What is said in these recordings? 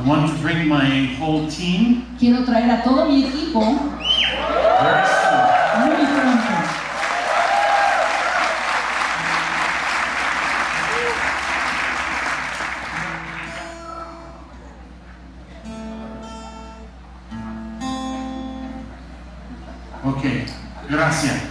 I want to bring my whole team Quiero traer a todo mi equipo very soon. muy pronto. Ok, gracias.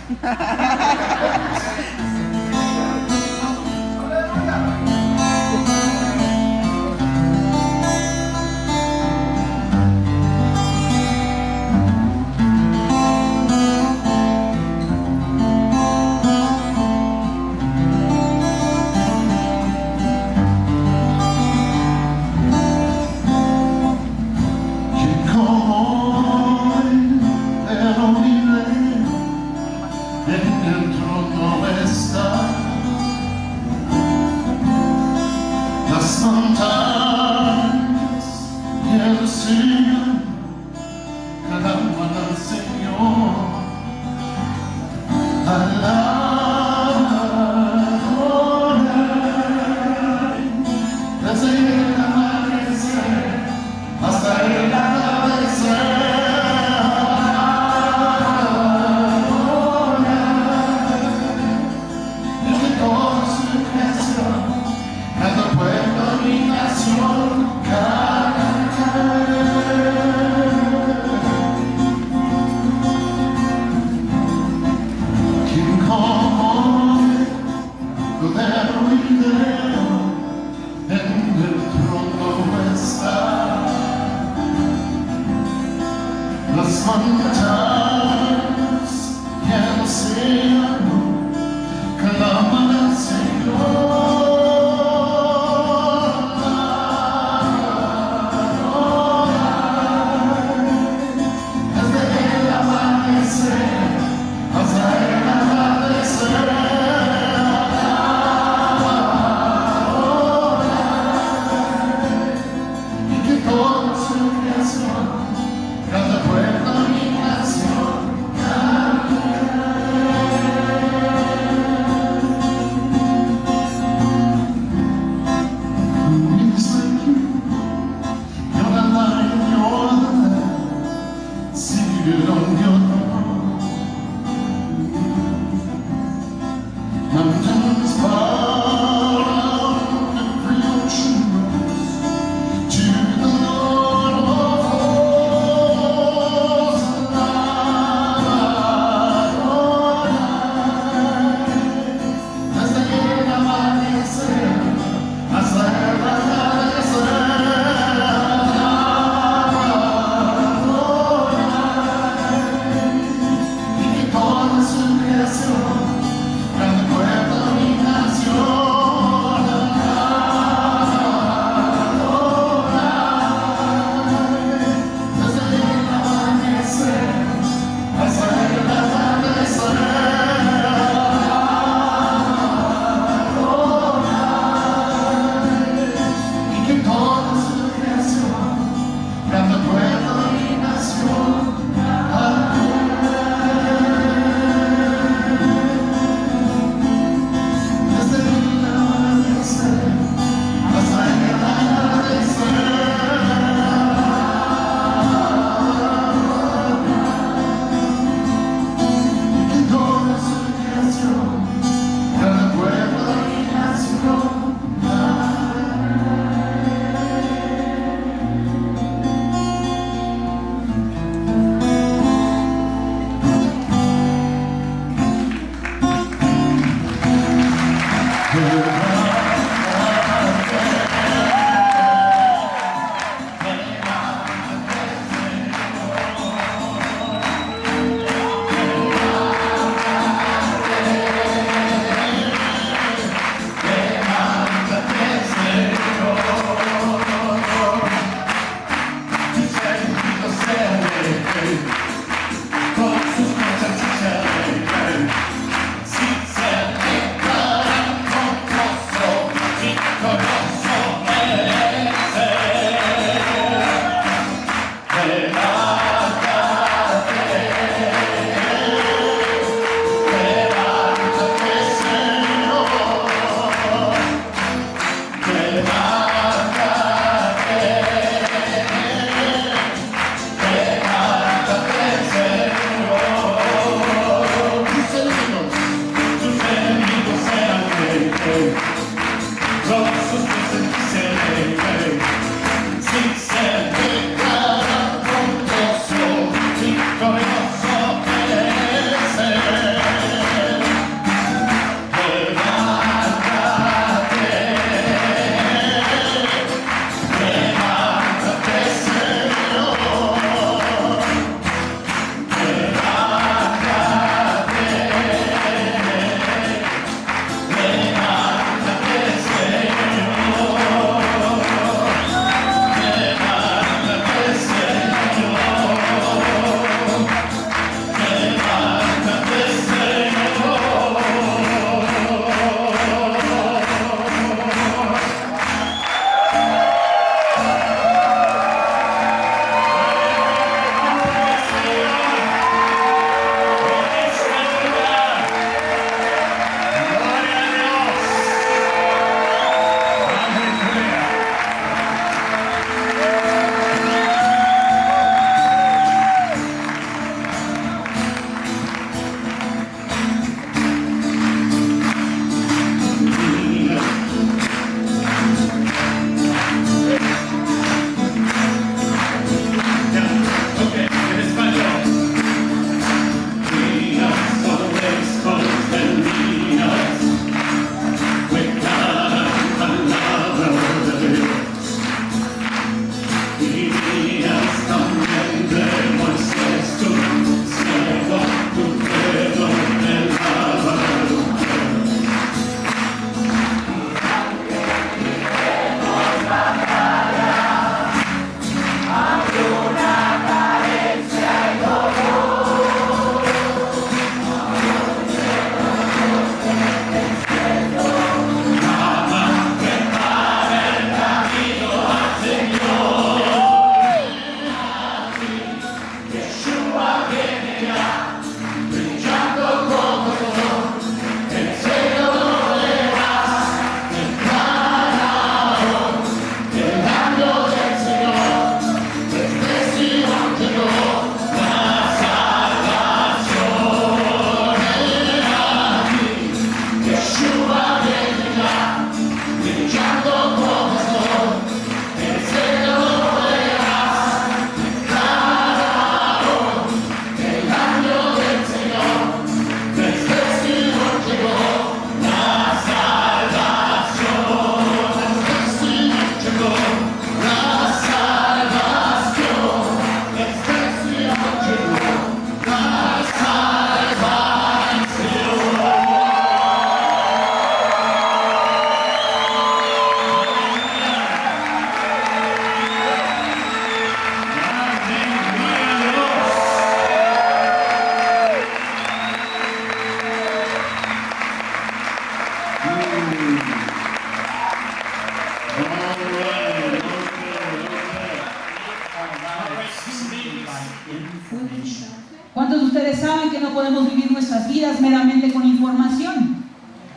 ustedes saben que no podemos vivir nuestras vidas meramente con información.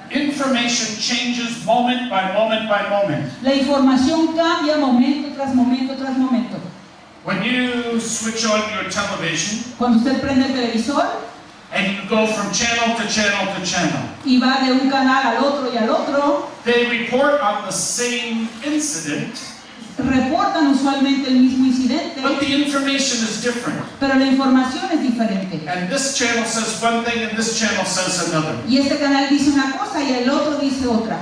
Information changes moment by moment by moment. La información cambia momento tras momento tras momento. When you switch on your television Cuando usted prende el televisor and you go from channel to channel to channel, y va de un canal al otro y al otro, they report on the same incident, reportan usualmente el mismo incidente, but the information is different. pero la información es diferente. And this channel says one thing and this channel says another. Y este canal dice una cosa y el otro dice otra.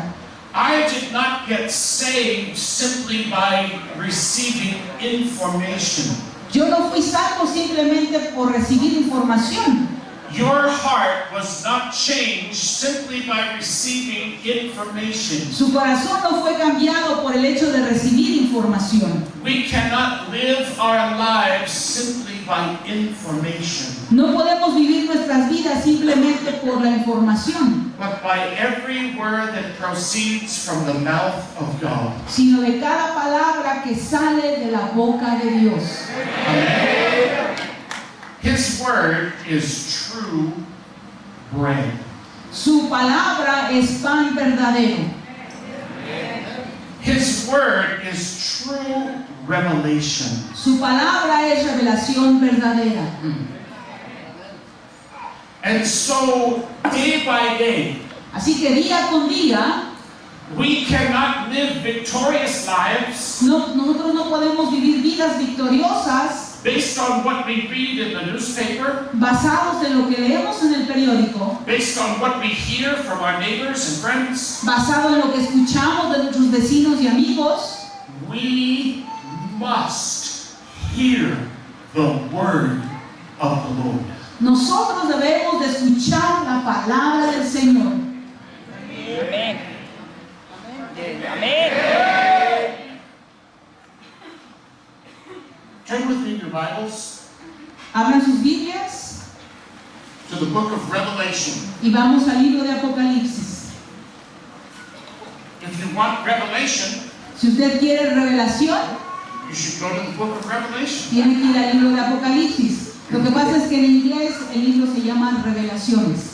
I did not get saved simply by receiving information. Yo no fui salvo simplemente por recibir información. Your heart was not changed simply by receiving information. Su corazón no fue cambiado por el hecho de recibir información. We cannot live our lives simply by information, No podemos vivir nuestras vidas simplemente por la información, but by every word that proceeds from the mouth of God. sino de cada palabra que sale de la boca de Dios. Amen. His word is true bread. Su palabra es pan verdadero. His word is true revelation. Su palabra es revelación verdadera. And so, day by day, Así que día con día, we cannot live victorious lives nosotros no podemos vivir vidas victoriosas based on what we read in the newspaper, basados en lo que leemos en el periódico, based on what we hear from our neighbors and friends. basado en lo que escuchamos de nuestros vecinos y amigos. We must hear the word of the Lord. Nosotros debemos de escuchar la palabra del Señor. Amén. Amén. Turn with me in your Bibles Abran sus Biblias to the book of Revelation. y vamos al libro de Apocalipsis. If you want revelation, Si usted quiere revelación, you should go to the book of Revelation. tiene que ir al libro de Apocalipsis. Lo que pasa es que en inglés el libro se llama Revelaciones.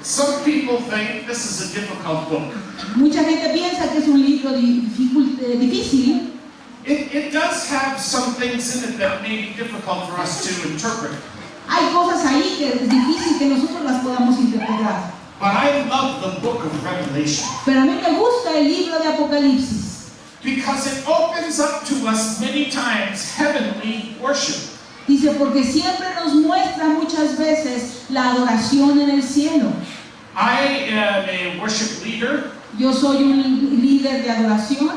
Some people think this is a difficult book. Mucha gente piensa que es un libro difícil. It does have some things in it that may be difficult for us to interpret. Hay cosas ahí que es difícil que nosotros las podamos interpretar. But I love the book of Revelation Pero a mí me gusta el libro de Apocalipsis because it opens up to us many times heavenly worship. Dice, porque siempre nos muestra muchas veces la adoración en el cielo. I am a worship leader, Yo soy un líder de adoración,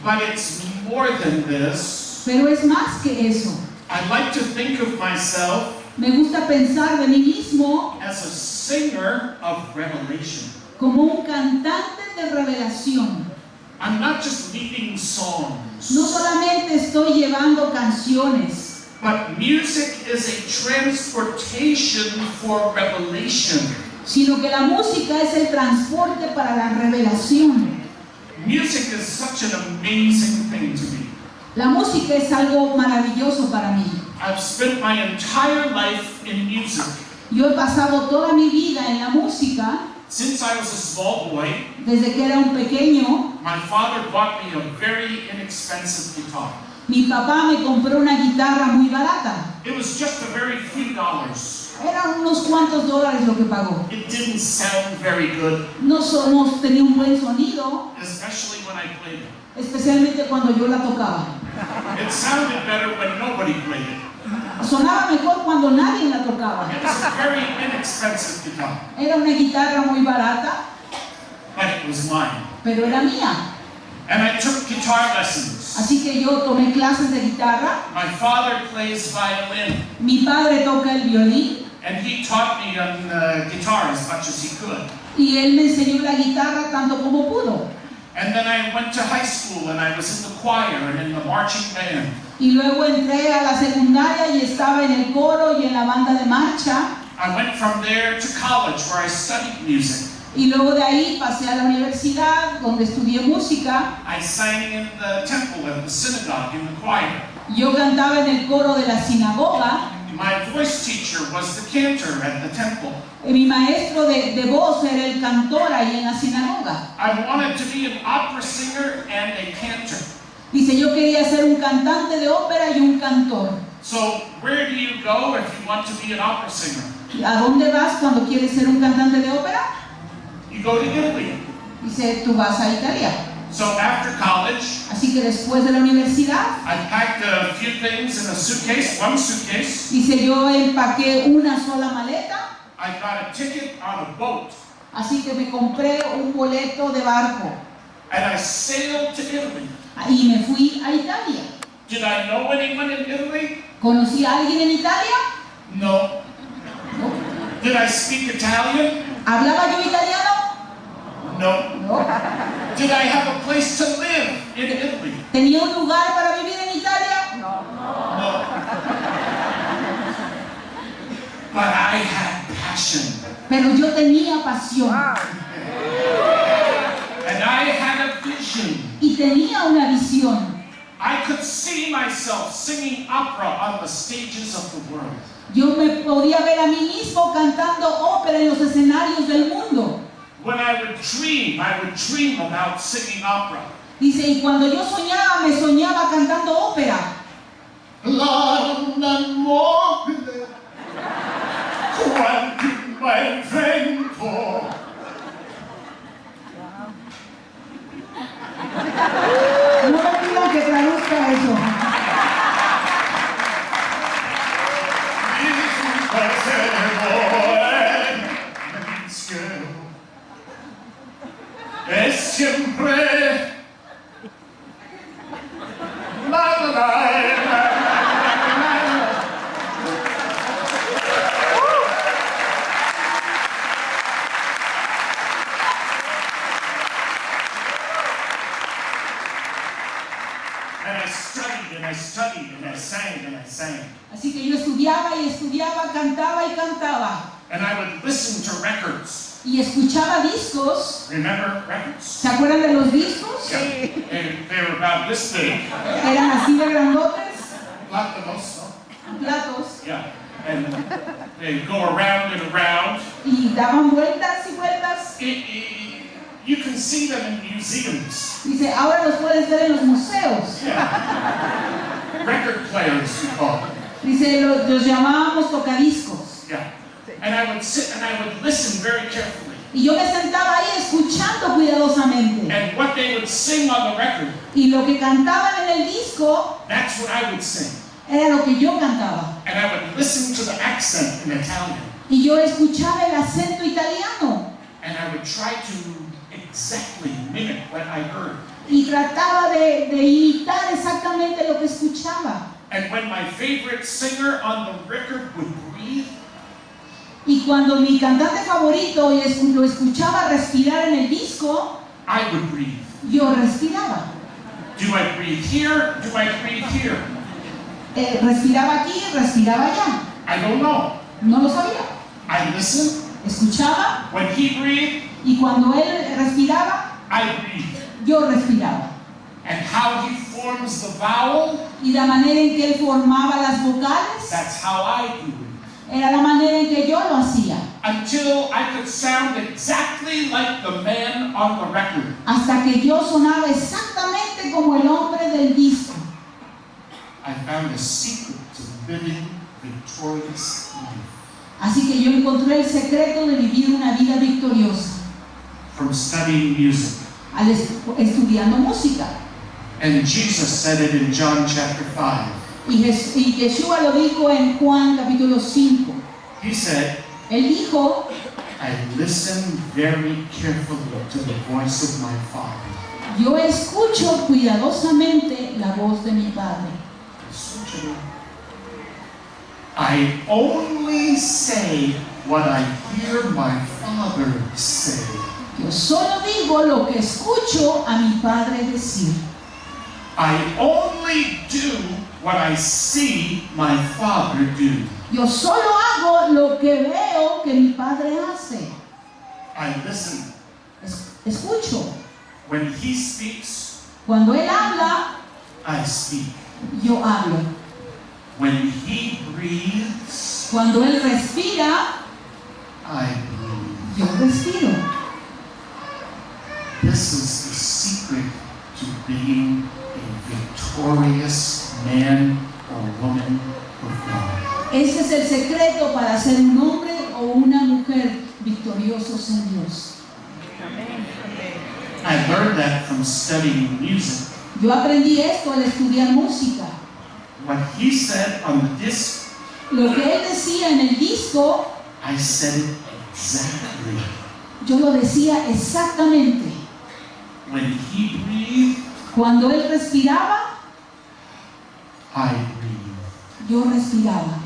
but it's more than this. pero es más que eso. I like to think of myself Me gusta pensar de mí mismo as a singer of revelation. como un cantante de revelación. I'm not just leading songs, No solamente estoy llevando canciones, but music is a transportation for revelation. sino que la música es el transporte para la revelación. Music is such an amazing thing to me. La música es algo maravilloso para mí. I've spent my entire life in music. Yo he pasado toda mi vida en la música. Since I was a small boy, Desde que era un pequeño, my father bought me a very inexpensive guitar. mi papá me compró una guitarra muy barata. It was just a very few dollars. Eran unos cuantos dólares lo que pagó. It didn't sound very good, No tenía un buen sonido, especially when I played it. especialmente cuando yo la tocaba. It sounded better when nobody played it. Sonaba mejor cuando nadie la tocaba. It was a very inexpensive guitar, Era una guitarra muy barata, but it was mine. pero era mía. And I took guitar lessons. Así que yo tomé clases de guitarra. My father plays violin, Mi padre toca el violín and he taught me on guitar as much as he could. y él me enseñó la guitarra tanto como pudo. And then I went to high school and I was in the choir and in the marching band. Y luego entré a la secundaria y estaba en el coro y en la banda de marcha. I went from there to college where I studied music. Y luego de ahí pasé a la universidad donde estudié música. I sang in the temple and the synagogue in the choir. Yo cantaba en el coro de la sinagoga. My voice teacher was the cantor at the temple. Mi maestro de voz era el cantor ahí en la sinagoga. I wanted to be an opera singer and a cantor. Dice, yo quería ser un cantante de ópera y un cantor. So where do you go if you want to be an opera singer? ¿A dónde vas cuando quieres ser un cantante de ópera? You go to Italy. Dice, tú vas a Italia. So after college, Así que después de la universidad, I packed a few things in a suitcase, one suitcase. dice, yo empaqué una sola maleta. I got a ticket on a boat Así que me compré un boleto de barco and I sailed to Italy. y me fui a Italia. Did I know anyone in Italy? ¿Conocí a alguien en Italia? No. No. Did I speak Italian? ¿Hablaba yo italiano? No. No. Did I have a place to live in Italy? ¿Tenía un lugar para vivir en Italia? No. But I had passion. Pero yo tenía pasión And I had a vision. y tenía una visión. I could see myself singing opera on the stages of the world. Yo me podía ver a mí mismo cantando ópera en los escenarios del mundo. When I would dream about singing opera. Dice, y cuando yo soñaba, me soñaba cantando ópera. L'amore quanto il vento. No me pidan que traduzca eso. Es siempre and I studied and I sang and I sang. Así que yo estudiaba y estudiaba, cantaba y cantaba. And I would listen to records. Y escuchaba discos. Remember records? ¿Se acuerdan de los discos? Yeah. They were about this big. Eran así de grandotes, Plátanos, no? platos, Yeah. And they go around and around. y daban vueltas y vueltas. You can see them in museums. Dice, ahora los puedes ver en los museos. Yeah. Record players, we call them. Dice, los llamábamos tocadiscos. Yeah. And I would sit and I would listen very carefully. Y yo me sentaba ahí escuchando cuidadosamente. And what they would sing on the record, Y lo que cantaban en el disco that's what I would sing. era lo que yo cantaba. And I would listen to the accent in Italian. Y yo escuchaba el acento italiano. And I would try to exactly mimic what I heard. Y trataba de imitar exactamente lo que escuchaba. And when my favorite singer on the record would breathe, Y cuando mi cantante favorito lo escuchaba respirar en el disco, I would breathe. yo respiraba. Do I breathe here? Do I breathe here? Respiraba aquí, respiraba allá. I don't know. No lo sabía. I listen. Escuchaba When he breathed, y cuando él respiraba, I breathed. yo respiraba. And how he forms the vowel, Y la manera en que él formaba las vocales that's how I do it. era la manera en que yo lo hacía. Until I could sound exactly like the man on the record. Hasta que yo sonaba exactamente como el hombre del disco. I found a secret to living victorious life. Así que yo encontré el secreto de vivir una vida victoriosa From studying music. estudiando música. And Jesus said it in John chapter 5. Y Yeshua lo dijo en Juan capítulo 5. He said, Él dijo, I listen very carefully to the voice of my Father. yo escucho cuidadosamente la voz de mi Padre. I only say what I hear my Father say. Yo solo digo lo que escucho a mi Padre decir. I only do what I see my Father do. Yo solo hago lo que veo que mi Padre hace. I listen. Escucho. When He speaks, Cuando Él habla, I speak. yo hablo. When he breathes, Cuando Él respira, I breathe. yo respiro. This is the secret to being a victorious man or woman of God. Ese es el secreto para ser un hombre o una mujer victoriosos en Dios. I learned that from studying music. Yo aprendí esto al estudiar música. What he said on the disc, Lo que Él decía en el disco, I said it exactly. yo lo decía exactamente. When he breathed, Cuando Él respiraba, I breathed. yo respiraba.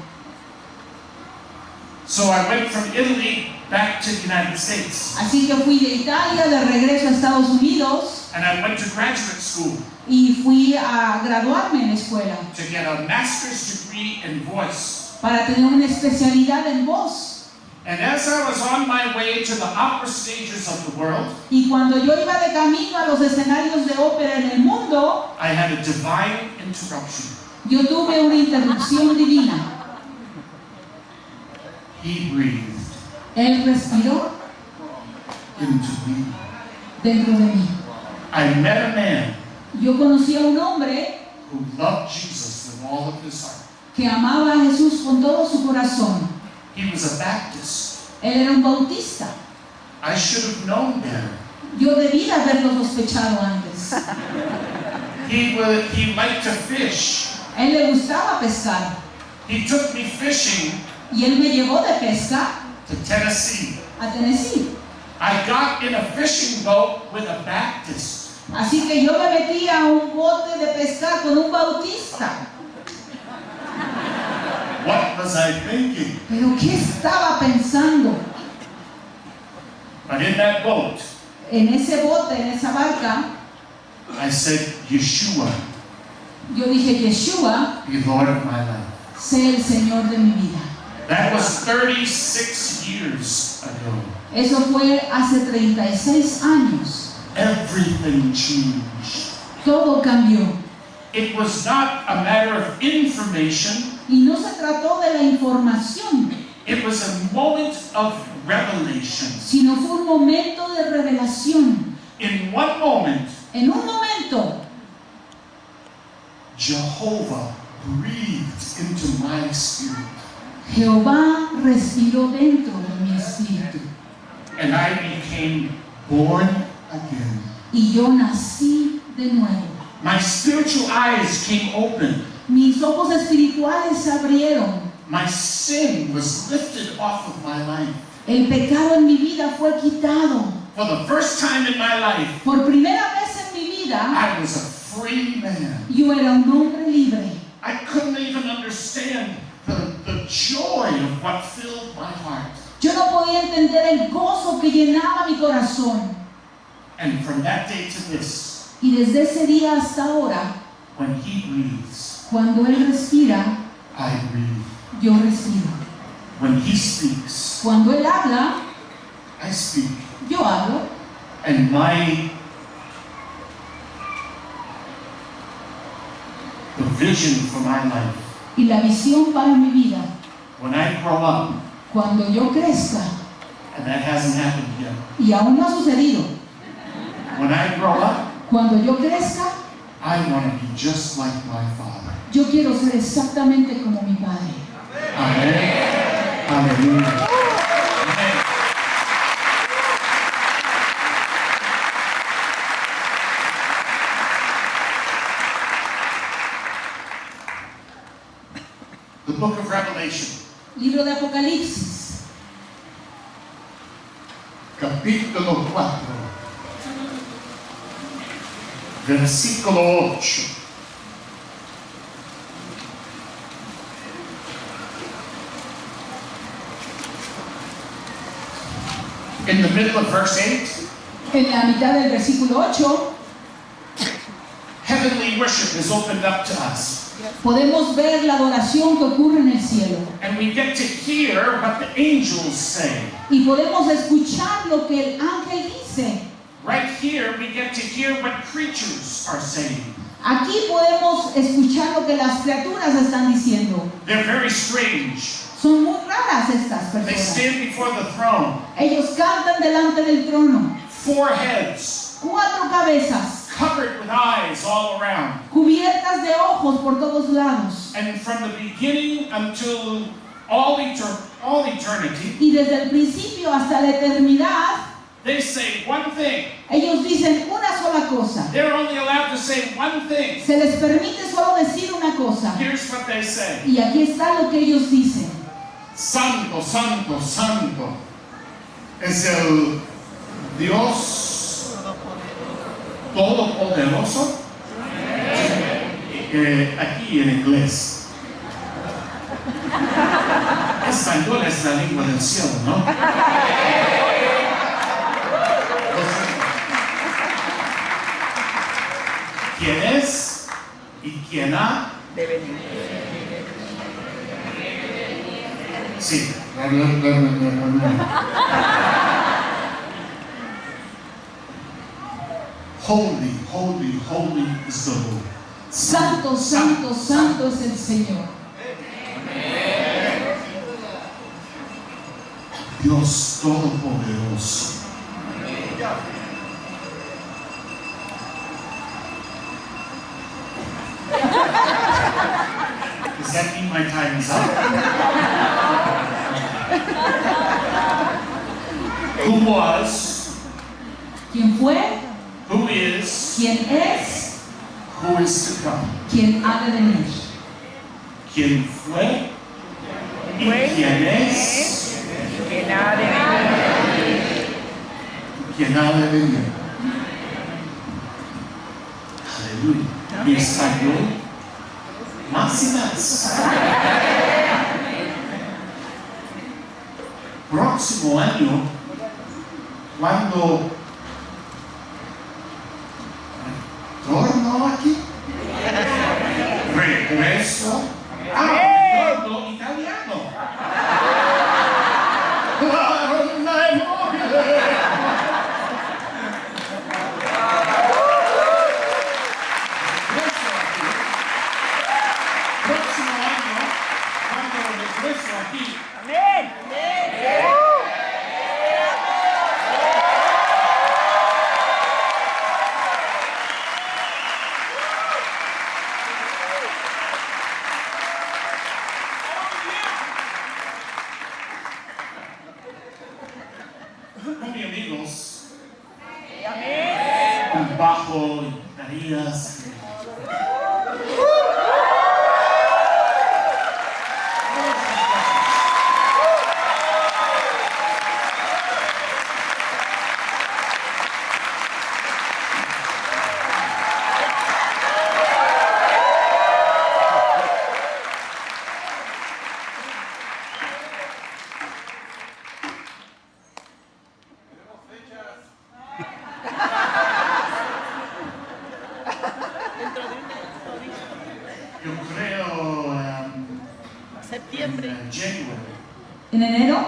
So I went from Italy back to the United States. Así que fui de Italia de regreso a Estados Unidos And I went to graduate school y fui a graduarme en la escuela to get a master's degree in voice. para tener una especialidad en voz. And as I was on my way to the opera stages of the world, Y cuando yo iba de camino a los escenarios de ópera en el mundo, I had a divine interruption. yo tuve una interrupción divina. He breathed Él respiró into me. dentro de mí. I met a man Yo conocí a un hombre who loved Jesus with all of his heart. que amaba a Jesús con todo su corazón. He was a Baptist. Él era un bautista. I should have known better. Yo debía haberlo sospechado antes. He liked to fish. A él le gustaba pescar. He took me fishing Y él me llevó de pesca to Tennessee. a Tennessee. I got in a fishing boat with a Baptist. Así que yo me metí a un bote de pescar con un bautista. What was I thinking? Pero ¿qué estaba pensando? But in that boat, En ese bote, en esa barca, I said, Yeshua, yo dije, Yeshua, be Lord of my life. sé el Señor de mi vida. That was 36 years ago. Eso fue hace 36 años. Everything changed. Todo cambió. It was not a matter of information. Y no se trató de la información, It was a moment of revelation. sino fue un momento de revelación. In one moment, En un momento, Jehovah breathed into my spirit. Jehová respiró dentro de mi espíritu. And I became born again. Y yo nací de nuevo. My spiritual eyes came open. Mis ojos espirituales se abrieron. My sin was lifted off of my life. El pecado en mi vida fue quitado. For the first time in my life, Por primera vez en mi vida, I was a free man. yo era un hombre libre. I couldn't even understand the joy of what filled my heart. Yo no podía entender el gozo que llenaba mi corazón. And from that day to this, Y desde ese día hasta ahora, when he breathes, cuando Él respira, I breathe. yo respiro. When he speaks, Cuando Él habla, I speak. yo hablo. And the vision for my life, Y la visión para mi vida, when I grow up, cuando yo crezca, and that hasn't happened yet, y aún no ha sucedido, when I grow up, cuando yo crezca, I want to be just like my father. yo quiero ser exactamente como mi Padre. Amen. Hallelujah. Amen. The book of Revelation, Libro de Apocalipsis, capítulo 4, versículo 8. In the middle of verse 8, en la mitad del versículo 8, heavenly worship is opened up to us. podemos ver la adoración que ocurre en el cielo. And we get to hear what the angels say. Y podemos escuchar lo que el ángel dice. Right here, we get to hear what creatures are saying. Aquí podemos escuchar lo que las criaturas están diciendo. They're very strange. Son muy raras estas They personas. stand before the throne. Ellos cantan delante del trono. 4 heads, 4 cabezas, covered with eyes all around. cubiertas de ojos por todos lados. And from the beginning until all eternity, Y desde el principio hasta la eternidad, they say one thing. ellos dicen una sola cosa. They're only allowed to say one thing. Se les permite solo decir una cosa. Here's what they say. Y aquí está lo que ellos dicen. Santo, santo, santo es el Dios Todopoderoso. Aquí en inglés. Español es la lengua del cielo, ¿no? ¿Quién es y quién ha de venir? Sí. Holy, holy, holy is the Lord. Santo, santo, santo es el Señor. Dios Todopoderoso. Does that mean my time is up? Who was, ¿Quién fue? who is, ¿Quién es? who is to come. ¿Quién ha de venir? ¿Quién fue? ¿Y Fue, quién es? que nada de venir. ¿Quién ha de venir? Aleluya. Mi español, más y más. Próximo año, cuando retorno aquí, regreso retorno italiano. Próximo año, cuando regreso aquí, Amén. con mis amigos, Amén. con bajo y tareas. Yo creo Septiembre. en January. ¿En enero?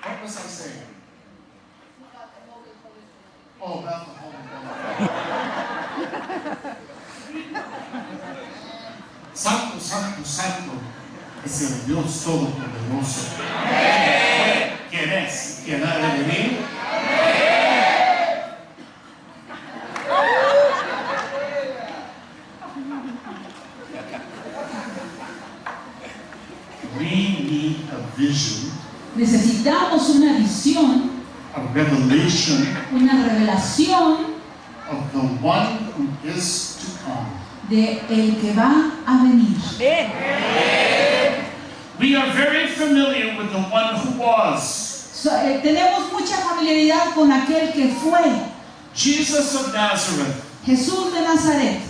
What was I saying? Oh, about the Holy Ghost. Santo, santo, santo es el Dios Todopoderoso. ¿Quién es? ¿Quién ha de venir? We need a vision, Necesitamos una visión, a revelation una revelación of the one who is to come. de el que va a venir. Amén. We are very familiar with the one who was. Tenemos mucha familiaridad con aquel que fue Jesus of Nazareth, Jesús de Nazaret,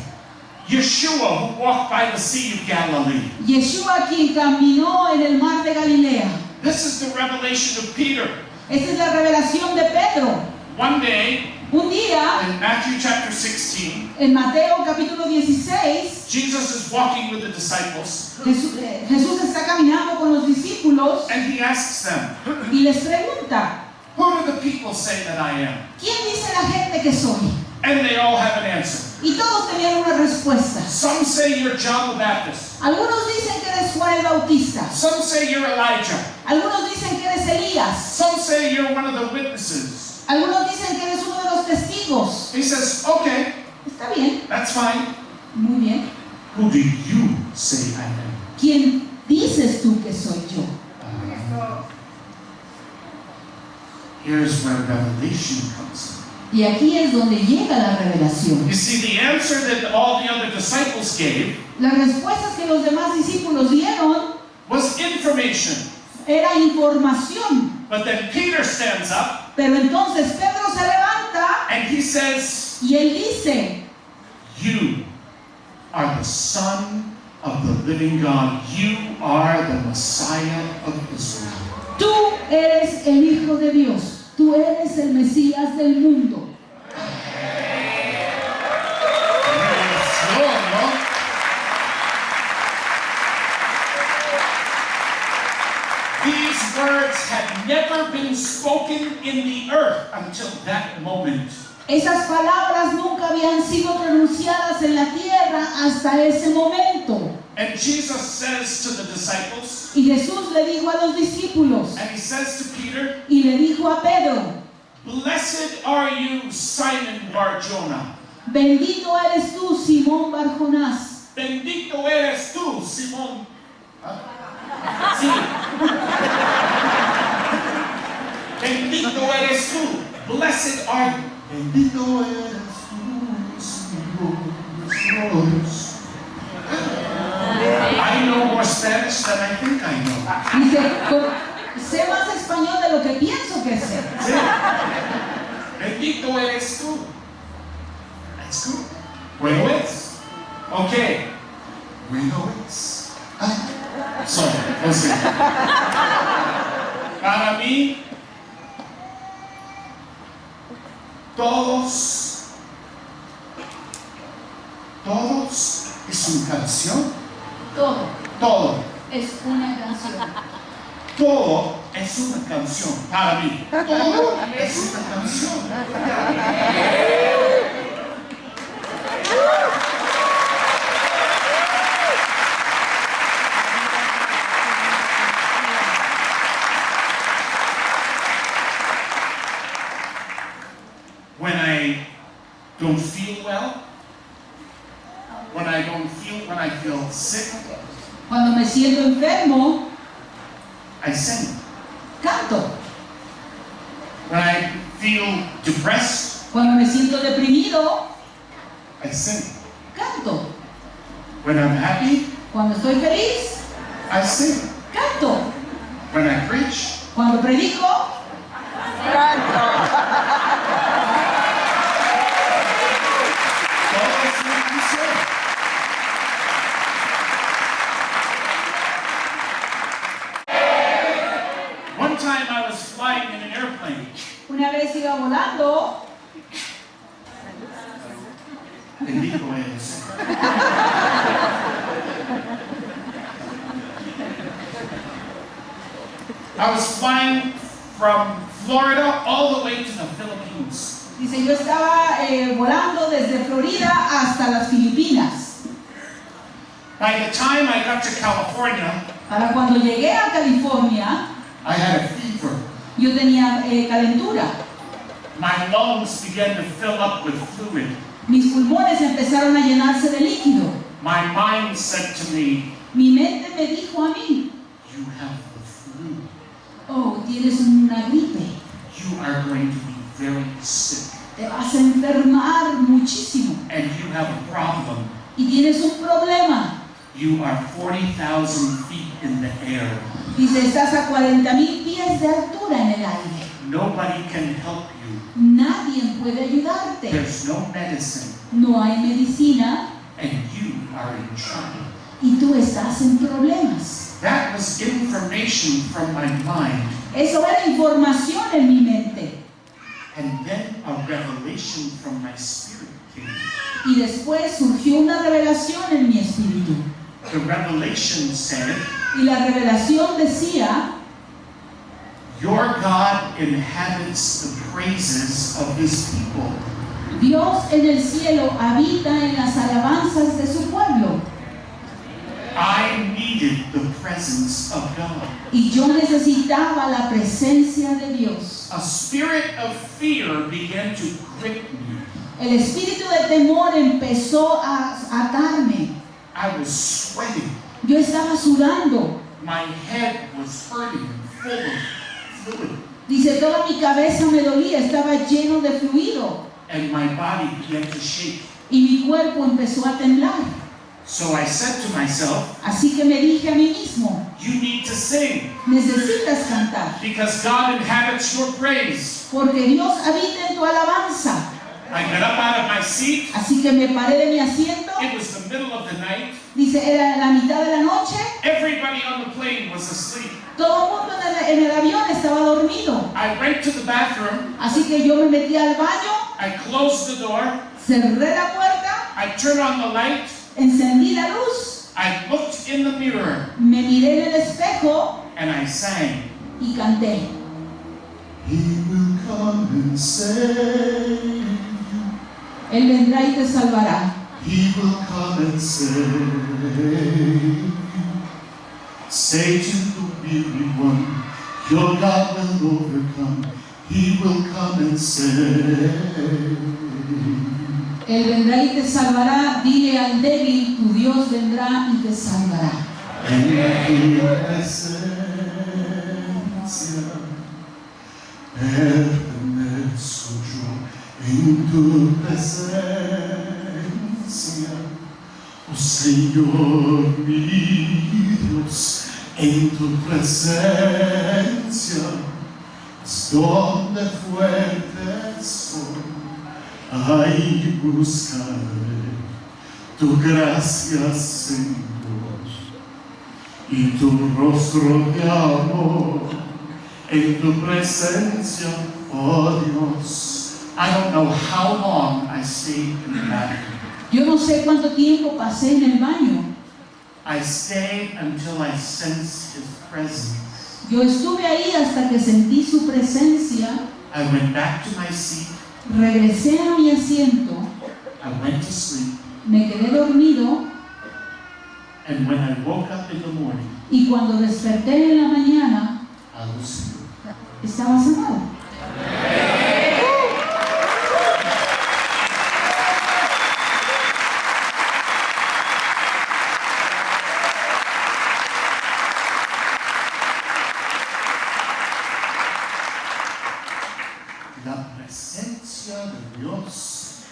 Yeshua who walked by the Sea of Galilee. Yeshua quien caminó en el mar de Galilea. This is the revelation of Peter. Esta es la revelación de Pedro. One day, Un día, in Matthew chapter 16, en Mateo capítulo 16, Jesus is walking with the disciples, Jesús está caminando con los discípulos and he asks them, y les pregunta, "Who do the people say that I am?" ¿quién dice la gente que soy? And they all have an answer. Y todos tenían una respuesta. Some say you're John the Baptist. Algunos dicen que eres Juan el Bautista. Some say you're Elijah. Algunos dicen que eres Elías. Some say you're one of the witnesses. Algunos dicen que eres uno de los testigos. He says, "Okay, Está bien, that's fine. muy bien. Who do you say I am?" ¿Quién dices tú que soy yo? Here's where revelation comes in. Y aquí es donde llega la revelación. You see, the answer that all the other disciples gave Las respuestas que los demás discípulos dieron was information. era información. But then Peter stands up Pero entonces Pedro se levanta and he says, y él dice, "You are the Son of the living God. You are the Messiah of Israel." tú eres el Hijo de Dios. Tú eres el Mesías del mundo. Revelación, ¿no? These words had never been spoken in the earth until that moment. Esas palabras nunca habían sido pronunciadas en la tierra hasta ese momento. And Jesus says to the disciples, Y Jesús le dijo a los discípulos, and he says to Peter, y le dijo a Pedro, "Blessed are you, Simon Bar-Jonah. bendito eres tú, Simón Barjonás. Bendito eres tú, Simón." Sí. Bendito eres tú. Blessed are you. Bendito eres tú, Señor. I know more Spanish than I think I know. Dice, sé más español de lo que pienso que sé. Sí. Bendito eres tú. That's good. Bueno es. Okay. Bueno es. Sorry, no sé. Para mí, todos es una canción. Todo es una canción. Todo es una canción para mí. Todo es una canción. When I don't feel well, when I feel sick, Cuando me siento enfermo, I sing. canto. When I feel depressed, Cuando me siento deprimido, I sing. canto. When I'm happy, Cuando estoy feliz, I sing. canto. When I preach, Cuando predico, todo es una canción. One time I was flying in an airplane. una vez iba volando, Bendito eres. I was flying from Florida all the way to the Philippines. dice, yo estaba volando desde Florida hasta las Filipinas. By the time I got to California, Para cuando llegué a California, I had a fever. yo tenía calentura. My lungs began to fill up with fluid. Mis pulmones empezaron a llenarse de líquido. My mind said to me, Mi mente me dijo a mí, "You have the flu. oh, tienes una gripe, You are going to be very sick. te vas a enfermar muchísimo And you have a problem. y tienes un problema. You are 40,000 feet in the air. Dice, estás a 40,000 pies de altura en el aire. Nobody can help you. Nadie puede ayudarte. There's no medicine. No hay medicina And you are in trouble." y tú estás en problemas. That was information from my mind. Eso era información en mi mente. And then a revelation from my spirit came. Y después surgió una revelación en mi espíritu. The revelation said, Y la revelación decía: your God inhabits the praises of his people. Dios en el cielo habita en las alabanzas de su pueblo. I needed the presence of God. Y yo necesitaba la presencia de Dios. A spirit of fear began to grip me. El espíritu de temor empezó a atarme. I was sweating. Yo estaba sudando. My head was hurting and full of fluid. Dice, toda mi cabeza me dolía, estaba lleno de fluido. And my body began to shake. Y mi cuerpo empezó a temblar. So I said to myself, Así que me dije a mí mismo, you need to sing, necesitas cantar, because God inhabits your praise. porque Dios habita en tu alabanza. I got up out of my seat. Así que me paré de mi asiento. It was the middle of the night. Dice, era la mitad de la noche. Everybody on the plane was asleep. Todo el mundo en el avión estaba dormido. I went to the bathroom. Así que yo me metí al baño, I closed the door. cerré la puerta, I turned on the light. encendí la luz, I looked in the mirror me miré en el espejo and I sang. y canté. He will come and save. Él vendrá y te salvará. He will come and save you. Say to the weary one, your God will overcome. He will come and save you. Él vendrá y te salvará. Dile al débil, tu Dios vendrá y te salvará. En tu presencia permanezco yo, en tu presencia, oh Señor mi Dios, en tu presencia es donde fuerte soy. Ahí buscaré tu gracia, Señor, y tu rostro de amor, en tu presencia, oh Dios. I don't know how long I stayed in the bathroom. Yo no sé cuánto tiempo pasé en el baño. I stayed until I sensed his presence. Yo estuve ahí hasta que sentí su presencia. I went back to my seat. Regresé a mi asiento. I went to sleep. Me quedé dormido. And when I woke up in the morning, Y cuando desperté en la mañana, I was healed. estaba sanado. La presencia de Dios,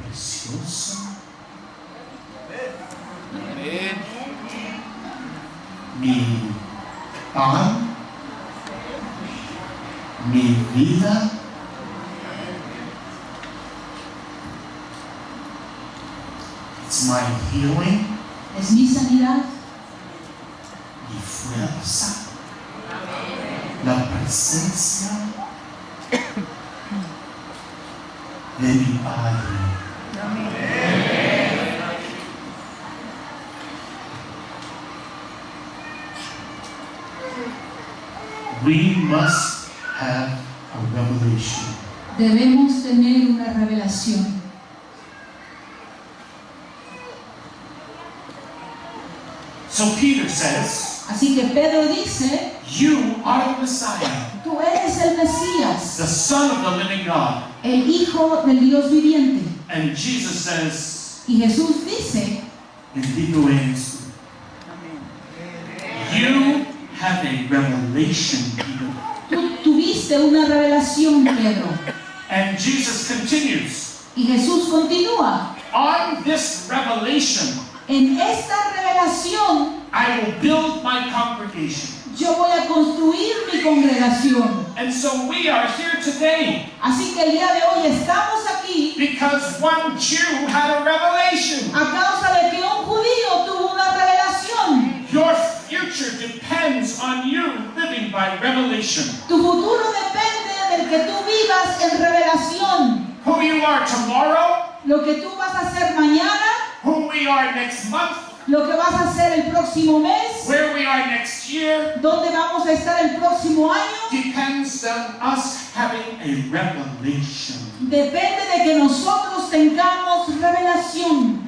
preciosa, mi pan, mi vida, it's my healing, Es mi sanidad, mi fuerza. La presencia de mi Padre. We must have a revelation. debemos tener una revelación. So Peter says, Así que Pedro dice, you are the Messiah, tú eres el Mesías, the Son of the living God. el Hijo del Dios viviente. And Jesus says, Y Jesús dice, bendito eres tú. You have a revelation, Peter. tú tuviste una revelación, Pedro. And Jesus continues, Y Jesús continúa, on this revelation, en esta revelación I will build my congregation. yo voy a construir mi congregación. And so we are here today Así que el día de hoy estamos aquí because one Jew had a revelation. a causa de que un judío tuvo una revelación. Your future future depends on you living by revelation. Tu futuro depende del que tú vivas en revelación. Who you are tomorrow, Lo que tú vas a hacer mañana, who we are next month, lo que vas a hacer el próximo mes, where we are next year, dónde vamos a estar el próximo año, depends on us having a revelation. depende de que nosotros tengamos revelación.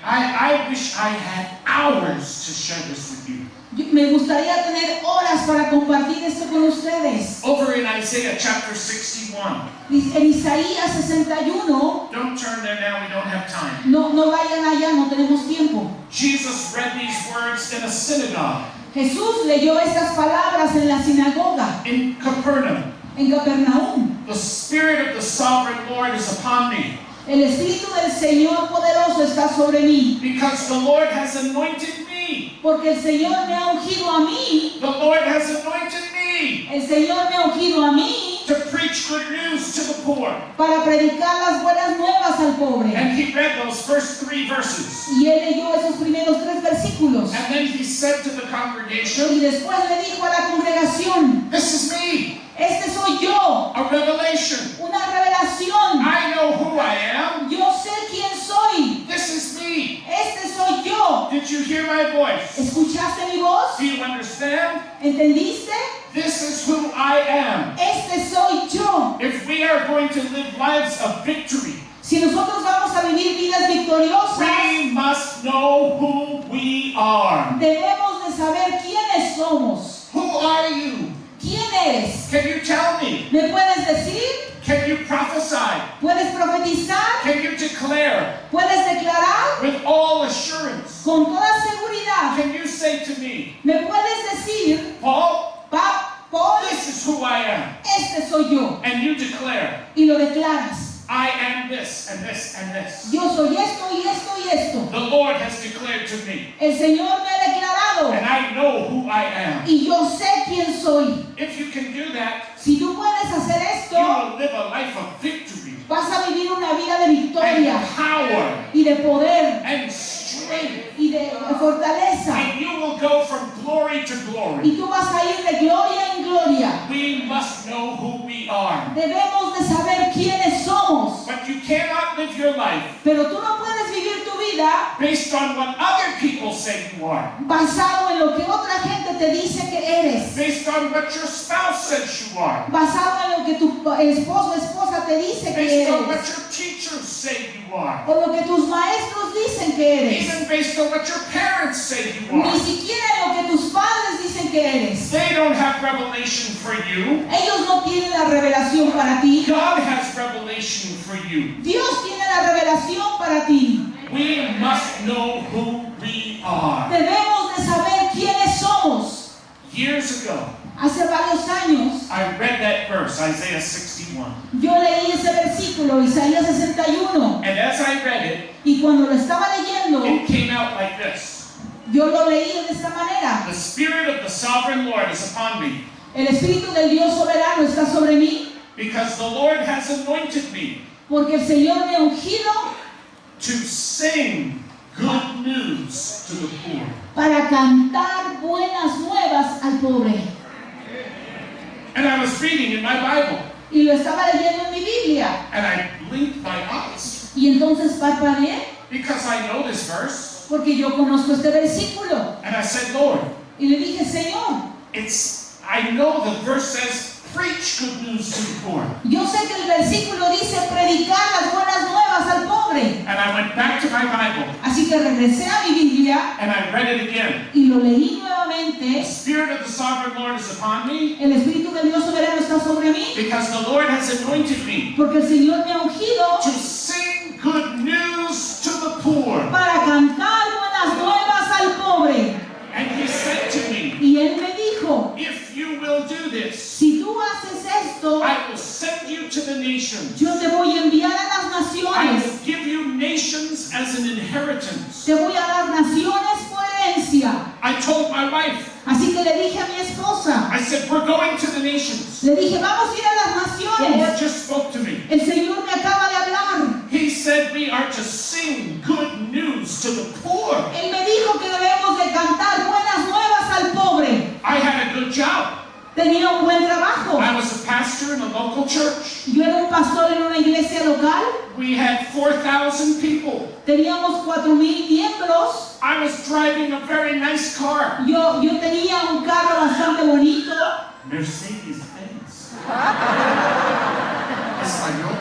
I wish I had hours to share this with you. Me gustaría tener horas para compartir esto con ustedes. Over in Isaiah chapter 61. En Isaías 61, Don't turn there now, we don't have time. no vayan allá, no tenemos tiempo. Jesus read these words in a synagogue Jesús leyó estas palabras en la sinagoga, in Capernaum. en Capernaum. The Spirit of the Sovereign Lord is upon me, El Espíritu del Señor poderoso está sobre mí, because the Lord has anointed me. porque el Señor me ha ungido a mí. The Lord has anointed me El Señor me ha ungido a mí to preach good news to the poor. para predicar las buenas nuevas al pobre. And he read those first 3 verses. Y él leyó esos primeros 3 versículos. And then he said to the congregation, Y después le dijo a la congregación, this is me, este soy yo, a revelation. una revelación. I know who I am. Yo sé quién soy. This is me. Este soy yo. Did you hear my voice? ¿Escuchaste mi voz? Do you understand? ¿Entendiste? This is who I am. Este soy yo. If we are going to live lives of victory, Si nosotros vamos a vivir vidas victoriosas, we must know who we are. debemos de saber quiénes somos. Who are you? ¿Quién eres? Can you tell me? ¿Me puedes decir? Can you prophesy? ¿Puedes profetizar? Can you declare ¿Puedes declarar? with all assurance? Con toda seguridad. Can you say to me, ¿Me puedes decir, Paul, Paul, this is who I am? este soy yo? And you declare, Y lo declaras. I am this and this and this. Yo soy esto y esto y esto. The Lord has declared to me, El Señor me ha declarado. and I know who I am. Y yo sé quién soy. If you can do that, Si tú puedes hacer you esto, will live a life of victory vas a vivir una vida de and victoria power y de poder and strength. y de fortaleza. And you will go from glory to glory. Y tú vas a ir de gloria en gloria. We must know who we are. Debemos de saber quiénes somos. But you cannot live your life Pero tú no puedes vivir tu vida based on what other people say you are, basado en lo que otra gente te dice que eres. based on what your spouse says you are, Basado en lo que tu esposo o esposa te dice que based on what eres. your teachers say you are, O lo que tus maestros dicen que eres. even based on what your parents say you Ni are. siquiera en lo que tus padres dicen que eres. They don't have revelation for you. Ellos no tienen la revelación para ti. God has revelation for you. Dios tiene la revelación para ti. We must know who we are. Debemos de saber quiénes somos. Years ago, Hace varios años I read that verse, Isaiah 61. yo leí ese versículo, Isaías 61, And as I read it, y cuando lo estaba leyendo, it came out like this. yo lo leí de esta manera. The Spirit of the Sovereign Lord is upon me, El Espíritu del Dios soberano está sobre mí, because the Lord has anointed me porque el Señor me ha ungido to sing good news to the poor. para cantar buenas nuevas al pobre. And I was reading in my Bible, Y lo estaba leyendo en mi Biblia. and I blinked my eyes, Y entonces parpadeé, because I know this verse. porque yo conozco este versículo. And I said, Lord, Y le dije, Señor, I know the verse says, preach good news to the poor. yo sé que el versículo dice predicar las buenas nuevas al pobre. And I went back to my Bible, Así que regresé a mi Biblia and I read it again. y lo leí The nuevamente. Spirit of the Sovereign Lord is upon me, El Espíritu del Dios soberano está sobre mí, because the Lord has anointed me porque el Señor me ha ungido to sing good news to the poor. para cantar buenas nuevas al pobre. And he said to me, Y Él me dijo, if you will do this, si tú haces esto, I will send you to the nations. yo te voy a enviar a las I naciones. will give you nations as an inheritance. Te voy a dar naciones por herencia. I told my wife, Así que le dije a mi esposa, I said, we're going to the nations. le dije, vamos a ir a las The Lord naciones. just spoke to me. El Señor me acaba de hablar. He said we are to sing good news to the poor. Él me dijo que debemos de cantar buenas nuevas al Tenía un buen trabajo. I was a pastor in a local church. Yo era un pastor en una iglesia local. We had 4,000 people. Teníamos 4,000 miembros. I was driving a very nice car. Yo tenía un carro bastante bonito. Mercedes-Benz. Español.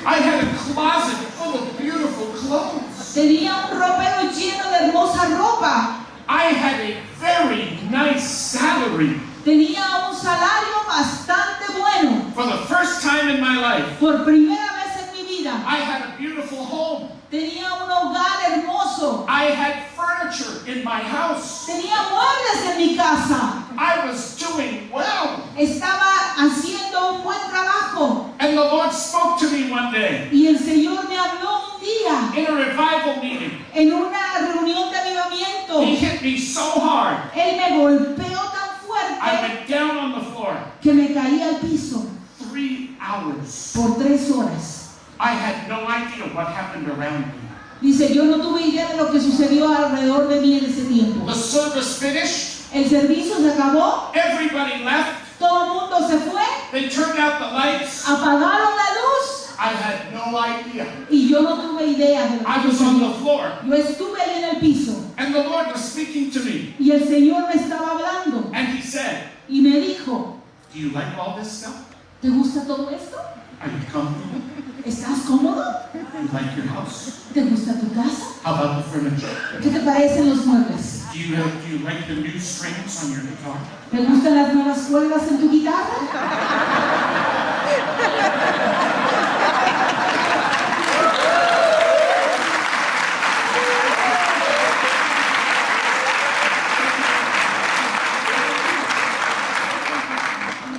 I had a closet full of beautiful clothes. Tenía un ropero lleno de hermosa ropa. I had a very nice salary. Tenía un salario bastante bueno. For the first time in my life, Por primera vez en mi vida. I had a beautiful home. Tenía un hogar hermoso. I had furniture in my house. Tenía muebles en mi casa. I was doing well. Estaba haciendo un buen trabajo. And the Lord spoke to me one day Y el Señor me habló un día in a revival meeting. en una reunión de avivamiento. He hit me so hard, Él me golpeó tan I fuerte went down on the floor. que me caí al piso 3 hours. por 3 horas. I had no idea what happened around me. Dice, yo no tuve idea de lo que sucedió alrededor de mí en ese tiempo. The service finished. El servicio se acabó, Everybody left. todo el mundo se fue, They turned out the lights. apagaron la luz I had no idea. y yo no tuve idea de lo I que was on sucedió. the floor. Yo estuve ahí en el piso And the Lord was speaking to me. y el Señor me estaba hablando And He said, y me dijo, do you like all this stuff? ¿te gusta todo esto? Are you comfortable? ¿Estás cómodo? You like your house? ¿Te gusta tu casa? How about the furniture? ¿Qué te parecen los muebles? Do you like the new strings on your guitar? ¿Te gustan las nuevas cuerdas en tu guitarra?